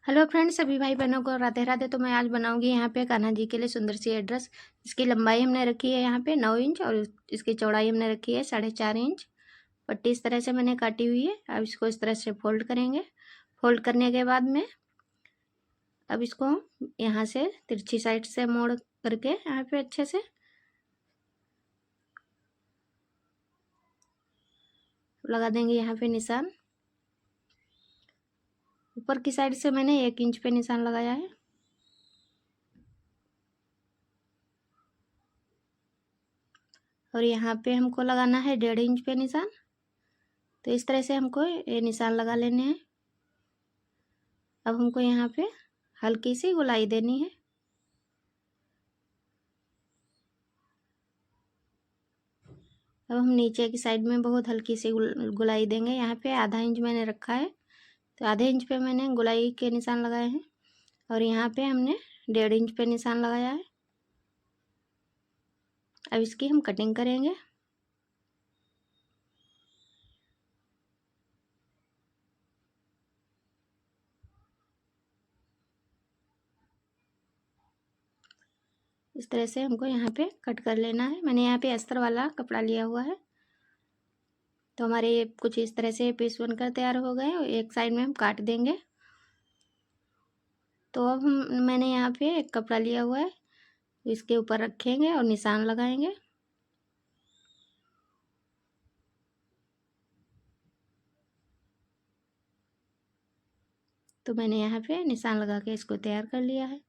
Hello friends, सभी भाई बहनों को राधे राधे। तो मैं आज बनाऊंगी यहाँ पे कान्हा जी के लिए सुंदर सी एड्रेस। इसकी लंबाई हमने रखी है यहाँ पे 9 इंच और इसकी चौड़ाई हमने रखी है 4.5 इंच। पट्टी इस तरह से मैंने काटी हुई है। अब इसको इस तरह से फोल्ड करेंगे। फोल्ड करने के बाद में अब इसको यहाँ से तिरछी साइड से मोड़ करके यहाँ पे अच्छे से लगा देंगे यहाँ पे निशान। ऊपर की साइड से मैंने 1 इंच पे निशान लगाया है। और यहाँ पे हमको लगाना है 1.5 इंच पे निशान। तो इस तरह से हमको ये निशान लगा लेने हैं। अब हमको यहाँ पे हल्की सी गोलाई देनी है। अब हम नीचे की साइड में बहुत हल्की सी गोलाई देंगे। यहाँ पे आधा इंच मैंने रखा है, तो आधे इंच पे मैंने गोलाई के निशान लगाए हैं। और यहाँ पे हमने 1.5 इंच पे निशान लगाया है। अब इसकी हम कटिंग करेंगे। इस तरह से हमको यहाँ पे कट कर लेना है। मैंने यहाँ पे अस्तर वाला कपड़ा लिया हुआ है। तो हमारे ये कुछ इस तरह से पीस बनकर तैयार हो गए और एक साइड में हम काट देंगे। तो अब मैंने यहाँ पे एक कपड़ा लिया हुआ है, इसके ऊपर रखेंगे और निशान लगाएंगे। तो मैंने यहाँ पे निशान लगा के इसको तैयार कर लिया है।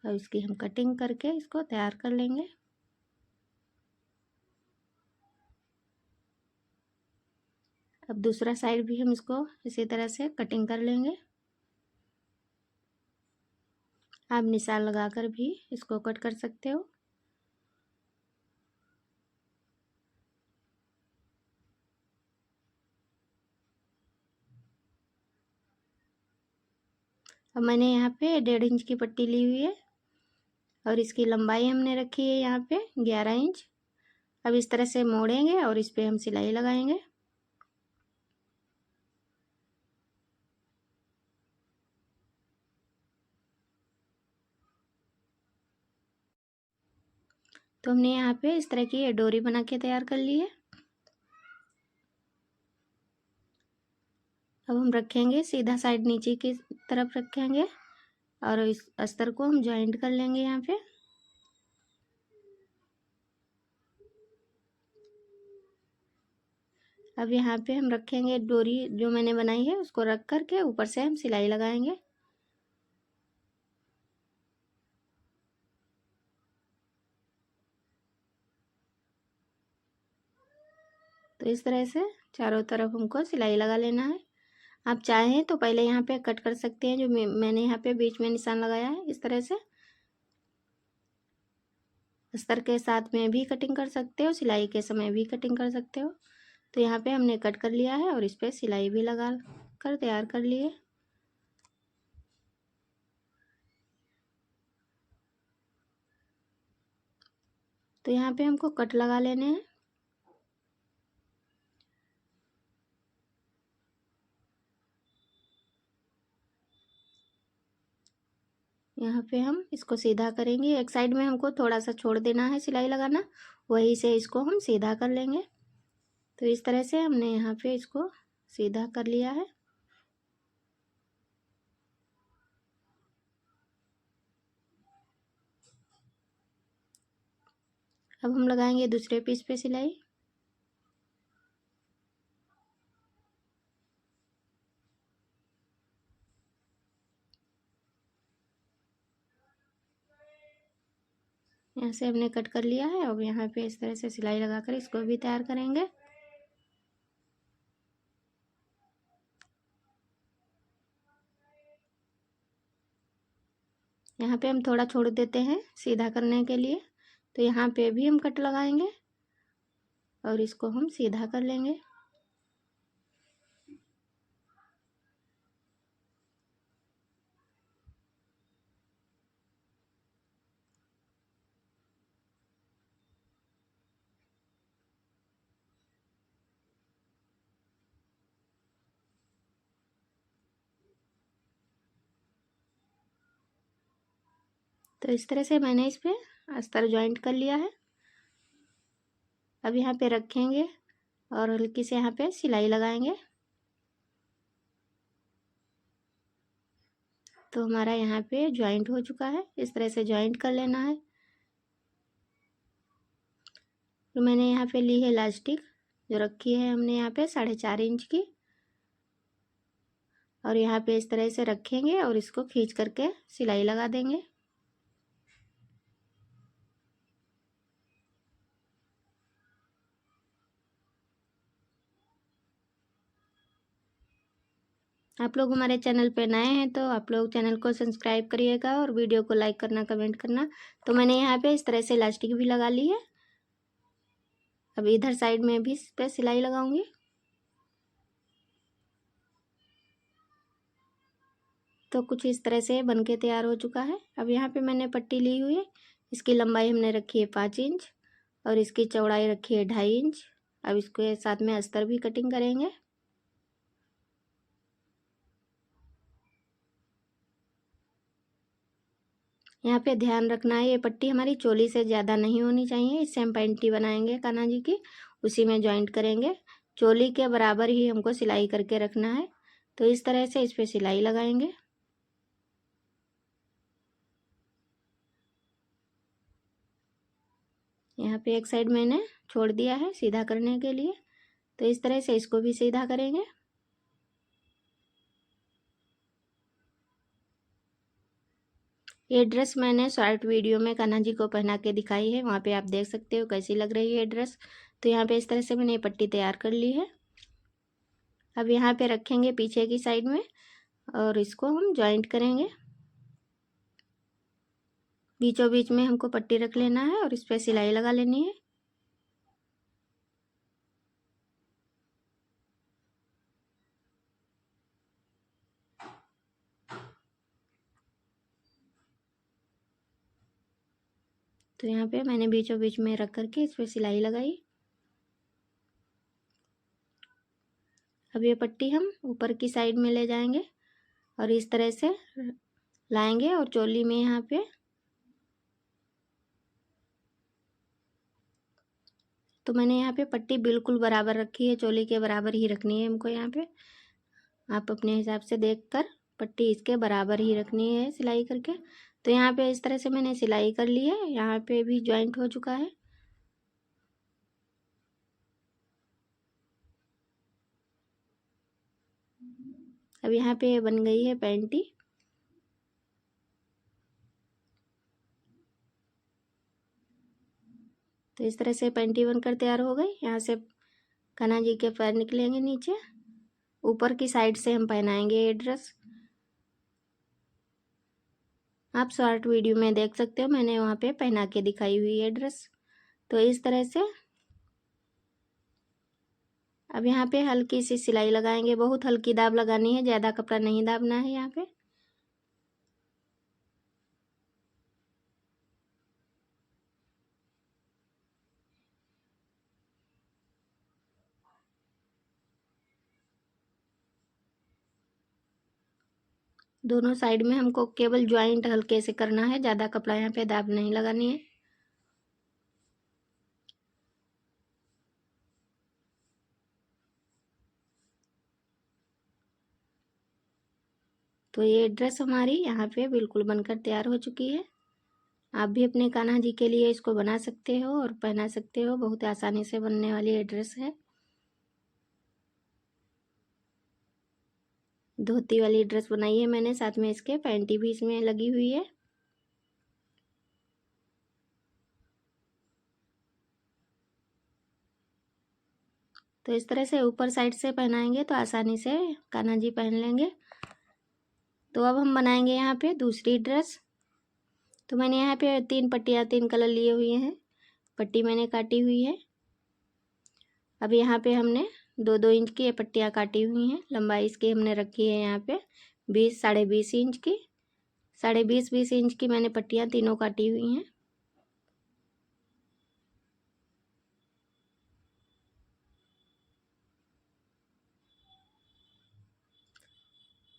अब इसकी हम कटिंग करके इसको तैयार कर लेंगे। अब दूसरा साइड भी हम इसको इसी तरह से कटिंग कर लेंगे। आप निशान लगाकर भी इसको कट कर सकते हो। अब मैंने यहाँ पे 1.5 इंच की पट्टी ली हुई है और इसकी लंबाई हमने रखी है यहाँ पे 11 इंच। अब इस तरह से मोड़ेंगे और इस पे हम सिलाई लगाएंगे। तो हमने यहाँ पे इस तरह की डोरी बना के तैयार कर ली है। अब हम रखेंगे सीधा साइड नीचे की तरफ रखेंगे और इस अस्तर को हम ज्वाइंट कर लेंगे यहाँ पे। अब यहाँ पे हम रखेंगे डोरी जो मैंने बनाई है, उसको रख करके ऊपर से हम सिलाई लगाएंगे। तो इस तरह से चारों तरफ हमको सिलाई लगा लेना है। आप चाहें तो पहले यहाँ पे कट कर सकते हैं, जो मैंने यहाँ पे बीच में निशान लगाया है। इस तरह से अस्तर के साथ में भी कटिंग कर सकते हो, सिलाई के समय भी कटिंग कर सकते हो। तो यहाँ पे हमने कट कर लिया है और इस पर सिलाई भी लगा कर तैयार कर लिए। तो यहाँ पे हमको कट लगा लेने हैं। यहाँ पे हम इसको सीधा करेंगे। एक साइड में हमको थोड़ा सा छोड़ देना है सिलाई लगाना, वहीं से इसको हम सीधा कर लेंगे। तो इस तरह से हमने यहाँ पे इसको सीधा कर लिया है। अब हम लगाएंगे दूसरे पीस पे सिलाई। यहाँ से हमने कट कर लिया है। अब यहाँ पे इस तरह से सिलाई लगाकर इसको भी तैयार करेंगे। यहाँ पे हम थोड़ा छोड़ देते हैं सीधा करने के लिए, तो यहाँ पे भी हम कट लगाएंगे और इसको हम सीधा कर लेंगे। तो इस तरह से मैंने इस पे अस्तर जॉइंट कर लिया है। अब यहाँ पे रखेंगे और हल्की से यहाँ पे सिलाई लगाएंगे। तो हमारा यहाँ पे जॉइंट हो चुका है। इस तरह से जॉइंट कर लेना है। तो मैंने यहाँ पे ली है इलास्टिक, जो रखी है हमने यहाँ पे 4.5 इंच की, और यहाँ पे इस तरह से रखेंगे और इसको खींच करके सिलाई लगा देंगे। आप लोग हमारे चैनल पे नए हैं तो आप लोग चैनल को सब्सक्राइब करिएगा और वीडियो को लाइक करना, कमेंट करना। तो मैंने यहाँ पे इस तरह से इलास्टिक भी लगा ली है। अब इधर साइड में भी इस पे सिलाई लगाऊंगी। तो कुछ इस तरह से बन के तैयार हो चुका है। अब यहाँ पे मैंने पट्टी ली हुई है। इसकी लंबाई हमने रखी है 5 इंच और इसकी चौड़ाई रखी है 2.5 इंच। अब इसके साथ में अस्तर भी कटिंग करेंगे। यहाँ पे ध्यान रखना है, ये पट्टी हमारी चोली से ज़्यादा नहीं होनी चाहिए। इससे हम पैंटी बनाएंगे कान्हा जी की, उसी में जॉइंट करेंगे। चोली के बराबर ही हमको सिलाई करके रखना है। तो इस तरह से इस पर सिलाई लगाएंगे। यहाँ पे एक साइड मैंने छोड़ दिया है सीधा करने के लिए। तो इस तरह से इसको भी सीधा करेंगे। ये ड्रेस मैंने शॉर्ट वीडियो में कान्हा जी को पहना के दिखाई है, वहाँ पे आप देख सकते हो कैसी लग रही है ड्रेस। तो यहाँ पे इस तरह से मैंने पट्टी तैयार कर ली है। अब यहाँ पे रखेंगे पीछे की साइड में और इसको हम जॉइंट करेंगे। बीचों बीच में हमको पट्टी रख लेना है और इस पर सिलाई लगा लेनी है। तो यहाँ पे मैंने बीचों बीच में रख करके इस पर सिलाई लगाई। अब ये पट्टी हम ऊपर की साइड में ले जाएंगे और इस तरह से लाएंगे और चोली में यहाँ पे तो मैंने यहाँ पे पट्टी बिल्कुल बराबर रखी है, चोली के बराबर ही रखनी है हमको। यहाँ पे आप अपने हिसाब से देखकर पट्टी इसके बराबर ही रखनी है सिलाई करके। तो यहाँ पे इस तरह से मैंने सिलाई कर ली है। यहाँ पे भी जॉइंट हो चुका है। अब यहाँ पे बन गई है पैंटी। तो इस तरह से पैंटी बनकर तैयार हो गई। यहाँ से कान्हा जी के पैर निकलेंगे नीचे, ऊपर की साइड से हम पहनाएंगे ये ड्रेस। आप शॉर्ट वीडियो में देख सकते हो, मैंने वहाँ पे पहना के दिखाई हुई है ड्रेस। तो इस तरह से अब यहाँ पे हल्की सी सिलाई लगाएंगे। बहुत हल्की दाब लगानी है, ज़्यादा कपड़ा नहीं दाबना है यहाँ पे। दोनों साइड में हमको केवल ज्वाइंट हल्के से करना है, ज़्यादा कपड़ा यहाँ पे दाब नहीं लगानी है। तो ये ड्रेस हमारी यहाँ पे बिल्कुल बनकर तैयार हो चुकी है। आप भी अपने कान्हा जी के लिए इसको बना सकते हो और पहना सकते हो। बहुत आसानी से बनने वाली ये ड्रेस है। धोती वाली ड्रेस बनाई है मैंने, साथ में इसके पैंटी भी इसमें लगी हुई है। तो इस तरह से ऊपर साइड से पहनाएंगे तो आसानी से कान्हा जी पहन लेंगे। तो अब हम बनाएंगे यहाँ पे दूसरी ड्रेस। तो मैंने यहाँ पे 3 पट्टियाँ 3 कलर लिए हुए हैं। पट्टी मैंने काटी हुई है। अब यहाँ पे हमने 2-2 इंच की ये पट्टियाँ काटी हुई हैं। लंबाई इसकी हमने रखी है यहाँ पे 20 साढ़े 20 इंच की। साढ़े 20 इंच की मैंने पट्टियाँ तीनों काटी हुई हैं।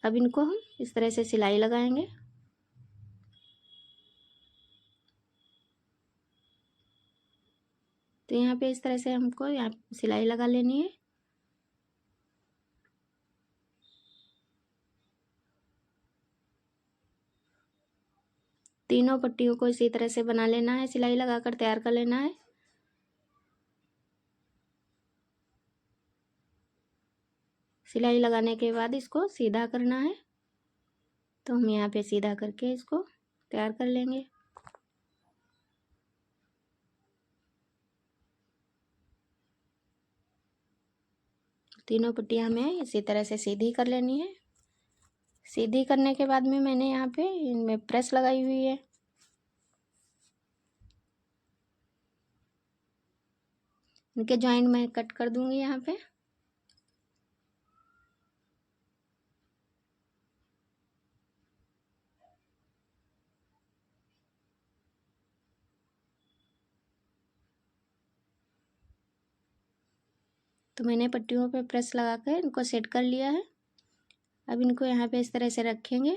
अब इनको हम इस तरह से सिलाई लगाएंगे। तो यहाँ पे इस तरह से हमको यहाँ सिलाई लगा लेनी है। तीनों पट्टियों को इसी तरह से बना लेना है, सिलाई लगाकर तैयार कर लेना है। सिलाई लगाने के बाद इसको सीधा करना है, तो हम यहाँ पे सीधा करके इसको तैयार कर लेंगे। तीनों पट्टियाँ हमें इसी तरह से सीधी कर लेनी है। सीधी करने के बाद में मैंने यहाँ पे इनमें प्रेस लगाई हुई है। इनके जॉइंट मैं कट कर दूंगी यहाँ पे। तो मैंने पट्टियों पे प्रेस लगाकर इनको सेट कर लिया है। अब इनको यहाँ पे इस तरह से रखेंगे।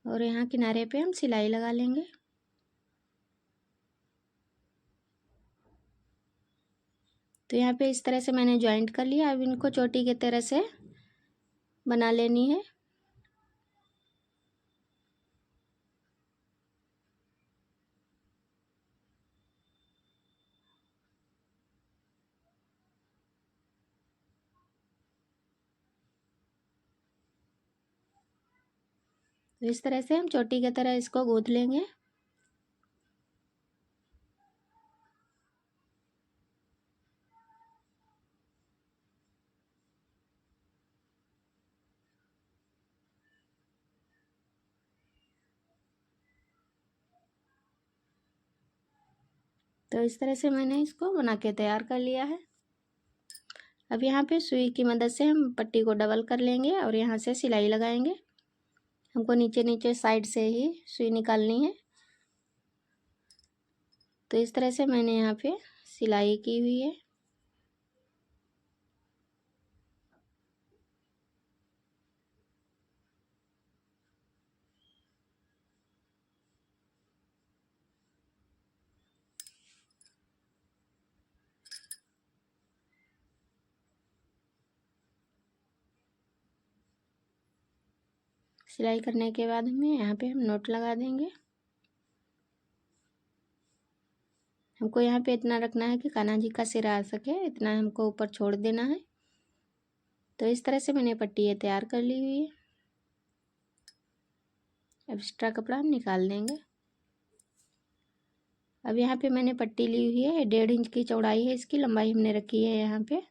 और यहाँ किनारे पे हम सिलाई लगा लेंगे। तो यहाँ पे इस तरह से मैंने जॉइंट कर लिया। अब इनको चोटी की तरह से बना लेनी है। तो इस तरह से हम चोटी की तरह इसको गूंथ लेंगे। तो इस तरह से मैंने इसको बना के तैयार कर लिया है। अब यहाँ पे सुई की मदद से हम पट्टी को डबल कर लेंगे और यहाँ से सिलाई लगाएंगे। हमको नीचे नीचे साइड से ही सुई निकालनी है। तो इस तरह से मैंने यहाँ पे सिलाई की हुई है। सिलाई करने के बाद में यहाँ पे हम नोट लगा देंगे। हमको यहाँ पे इतना रखना है कि कान्हा जी का सिर आ सके, इतना हमको ऊपर छोड़ देना है। तो इस तरह से मैंने पट्टी ये तैयार कर ली हुई है। अब एक्स्ट्रा कपड़ा हम निकाल देंगे। अब यहाँ पे मैंने पट्टी ली हुई है, 1.5 इंच की चौड़ाई है। इसकी लंबाई हमने रखी है यहाँ पे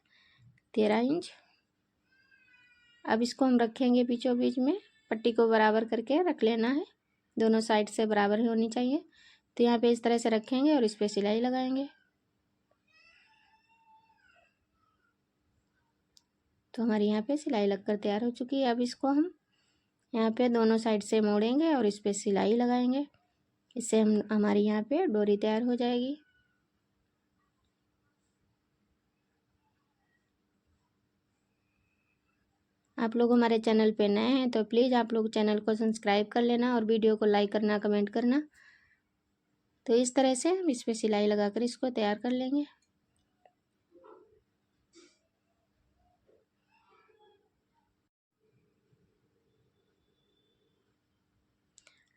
13 इंच। अब इसको हम रखेंगे बीचों बीच में, पट्टी को बराबर करके रख लेना है, दोनों साइड से बराबर ही होनी चाहिए। तो यहाँ पे इस तरह से रखेंगे और इस पर सिलाई लगाएंगे। तो हमारी यहाँ पे सिलाई लगकर तैयार हो चुकी है। अब इसको हम यहाँ पे दोनों साइड से मोड़ेंगे और इस पर सिलाई लगाएंगे। इससे हमारी यहाँ पे डोरी तैयार हो जाएगी। आप लोग हमारे चैनल पे नए हैं तो प्लीज़ आप लोग चैनल को सब्सक्राइब कर लेना और वीडियो को लाइक करना, कमेंट करना। तो इस तरह से हम इस पर सिलाई लगाकर इसको तैयार कर लेंगे।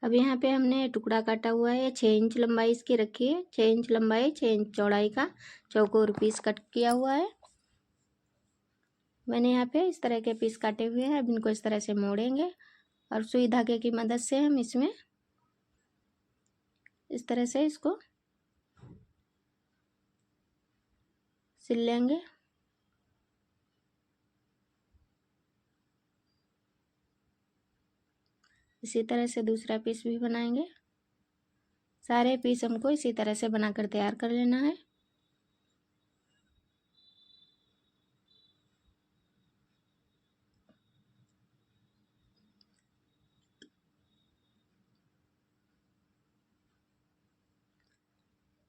अब यहाँ पे हमने टुकड़ा काटा हुआ है, 6 इंच लंबाई इसकी रखी है। 6 इंच लंबाई, 6 इंच चौड़ाई का चौकोर पीस कट किया हुआ है। मैंने यहाँ पे इस तरह के पीस काटे हुए हैं। अब इनको इस तरह से मोड़ेंगे और सुई धागे की मदद से हम इसमें इस तरह से इसको सिल लेंगे। इसी तरह से दूसरा पीस भी बनाएंगे। सारे पीस हमको इसी तरह से बनाकर तैयार कर लेना है।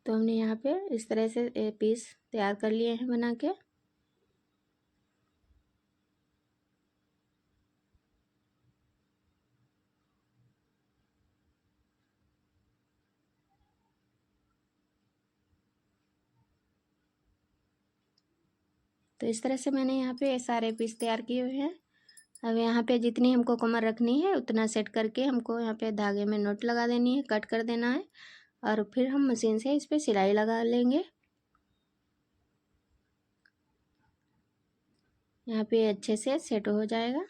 तो हमने यहाँ पे इस तरह से पीस तैयार कर लिए हैं बना के। तो इस तरह से मैंने यहाँ पे सारे पीस तैयार किए हुए हैं। अब यहाँ पे जितनी हमको कमर रखनी है उतना सेट करके हमको यहाँ पे धागे में नोट लगा देनी है, कट कर देना है और फिर हम मशीन से इस पर सिलाई लगा लेंगे। यहाँ पे अच्छे से सेट हो जाएगा।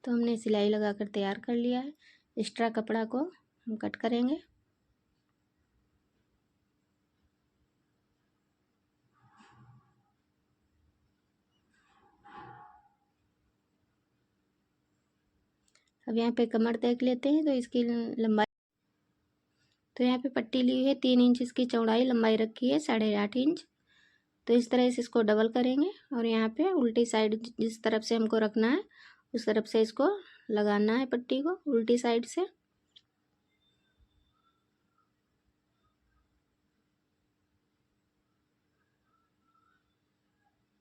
तो हमने सिलाई लगाकर तैयार कर लिया है। एक्स्ट्रा कपड़ा को हम कट करेंगे। अब यहाँ पे कमर देख लेते हैं। तो इसकी लंबाई, तो यहाँ पे पट्टी ली हुई है 3 इंच इसकी चौड़ाई, लंबाई रखी है 8.5 इंच। तो इस तरह से इसको डबल करेंगे और यहाँ पे उल्टी साइड जिस तरफ से हमको रखना है उस तरफ से इसको लगाना है पट्टी को उल्टी साइड से।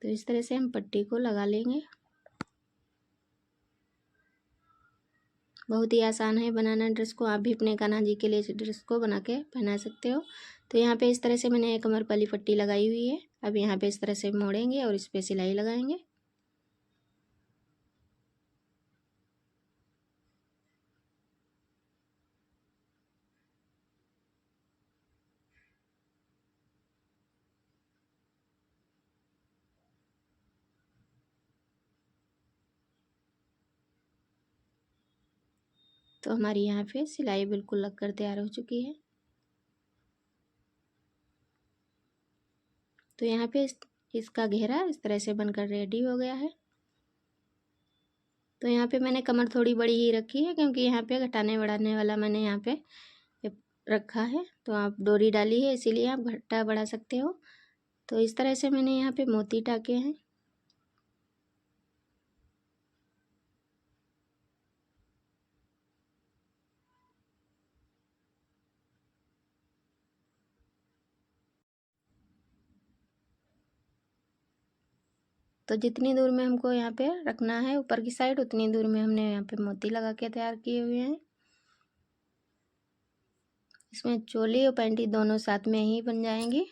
तो इस तरह से हम पट्टी को लगा लेंगे। बहुत ही आसान है बनाना ड्रेस को। आप भी अपने कान्हा जी के लिए इस ड्रेस को बना के पहना सकते हो। तो यहाँ पे इस तरह से मैंने कमर वाली पट्टी लगाई हुई है। अब यहाँ पे इस तरह से मोड़ेंगे और इस पे सिलाई लगाएंगे। तो हमारी यहाँ पे सिलाई बिल्कुल लगकर तैयार हो चुकी है। तो यहाँ पे इसका घेरा इस तरह से बनकर रेडी हो गया है। तो यहाँ पे मैंने कमर थोड़ी बड़ी ही रखी है क्योंकि यहाँ पे घटाने बढ़ाने वाला मैंने यहाँ पे रखा है। तो आप डोरी डाली है इसीलिए आप घटा बढ़ा सकते हो। तो इस तरह से मैंने यहाँ पे मोती टाके हैं। तो जितनी दूर में हमको यहाँ पे रखना है ऊपर की साइड उतनी दूर में हमने यहाँ पे मोती लगा के तैयार किए हुए हैं। इसमें चोली और पैंटी दोनों साथ में ही बन जाएंगी।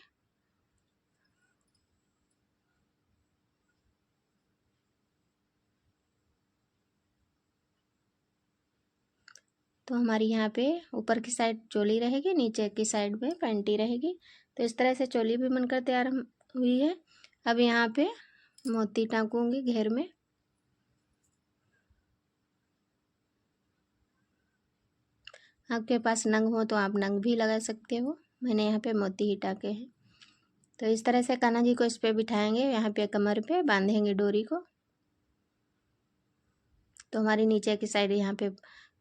तो हमारी यहाँ पे ऊपर की साइड चोली रहेगी, नीचे की साइड में पैंटी रहेगी। तो इस तरह से चोली भी बनकर तैयार हुई है। अब यहाँ पे मोती टाँकूंगी घेर में। आपके पास नंग हो तो आप नंग भी लगा सकते हो। मैंने यहाँ पे मोती ही टाके हैं। तो इस तरह से कान्हा जी को इस पे बिठाएंगे, यहाँ पे कमर पे बांधेंगे डोरी को। तो हमारी नीचे की साइड यहाँ पे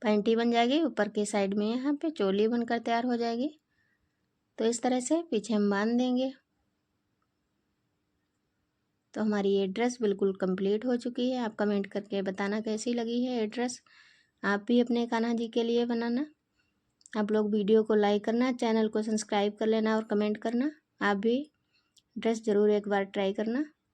पैंटी बन जाएगी, ऊपर की साइड में यहाँ पे चोली बनकर तैयार हो जाएगी। तो इस तरह से पीछे हम बांध देंगे। तो हमारी ये ड्रेस बिल्कुल कंप्लीट हो चुकी है। आप कमेंट करके बताना कैसी लगी है ये ड्रेस। आप भी अपने कान्हा जी के लिए बनाना। आप लोग वीडियो को लाइक करना, चैनल को सब्सक्राइब कर लेना और कमेंट करना। आप भी ड्रेस ज़रूर एक बार ट्राई करना।